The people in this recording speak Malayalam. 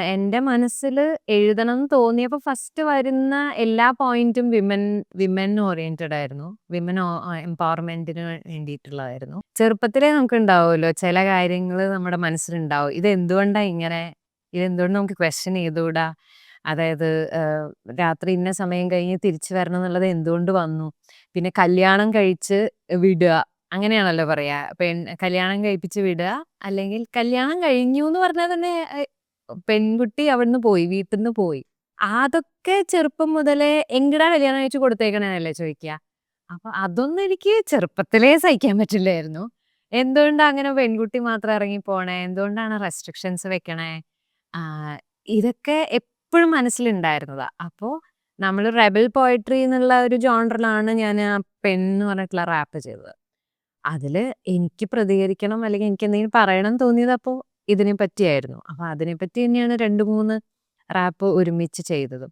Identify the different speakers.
Speaker 1: എന്റെ മനസ്സില് എഴുതണംന്ന് തോന്നിയപ്പോ ഫസ്റ്റ് വരുന്ന എല്ലാ പോയിന്റും വിമൻ ഓറിയന്റഡ് ആയിരുന്നു. വിമൻ എംപവർമെന്റിന് വേണ്ടിയിട്ടുള്ളതായിരുന്നു. ചെറുപ്പത്തിലേ നമുക്കുണ്ടാവുമല്ലോ ചില കാര്യങ്ങള് നമ്മുടെ മനസ്സിലുണ്ടാവും. ഇതെന്തുകൊണ്ടാ ഇങ്ങനെ? ഇതെന്തുകൊണ്ട് നമുക്ക് ക്വസ്റ്റ്യൻ ചെയ്തുകൂടാ? അതായത് രാത്രി ഇന്ന സമയം കഴിഞ്ഞ് തിരിച്ചു വരണം എന്നുള്ളത് എന്തുകൊണ്ട് വന്നു? പിന്നെ കല്യാണം കഴിച്ച് വിടുക. അങ്ങനെയാണല്ലോ പറയാ. കല്യാണം കഴിപ്പിച്ച് വിടുക, അല്ലെങ്കിൽ കല്യാണം കഴിഞ്ഞൂന്ന് പറഞ്ഞാ തന്നെ പെൺകുട്ടി അവിടുന്ന് പോയി, വീട്ടിന്ന് പോയി. അതൊക്കെ ചെറുപ്പം മുതലേ എങ്ങടാ കല്യാണം കഴിച്ച് കൊടുത്തേക്കണേന്നല്ലേ ചോദിക്കാ. അപ്പൊ അതൊന്നും എനിക്ക് ചെറുപ്പത്തിലേ സഹിക്കാൻ പറ്റില്ലായിരുന്നു. എന്തുകൊണ്ടാ അങ്ങനെ പെൺകുട്ടി മാത്രം ഇറങ്ങി പോണേ? എന്തുകൊണ്ടാണ് റെസ്ട്രിക്ഷൻസ് വെക്കണേ? ആഹ് ഇതൊക്കെ എപ്പഴും മനസ്സിലുണ്ടായിരുന്നതാ. അപ്പോ നമ്മള് റെബൽ പോയട്രി എന്നുള്ള ഒരു ജോണറിലാണ് ഞാന് പെണ്ണ് പറഞ്ഞിട്ടുള്ള റാപ്പ് ചെയ്തത്. അതില് എനിക്ക് പ്രതികരിക്കണം, അല്ലെങ്കിൽ എനിക്കെന്തെങ്കിലും പറയണം തോന്നിയതപ്പോ ഇതിനെ പറ്റിയായിരുന്നു. അപ്പൊ അതിനെപ്പറ്റി തന്നെയാണ് 2, 3 റാപ്പ് ഒരുമിച്ച് ചെയ്തത്.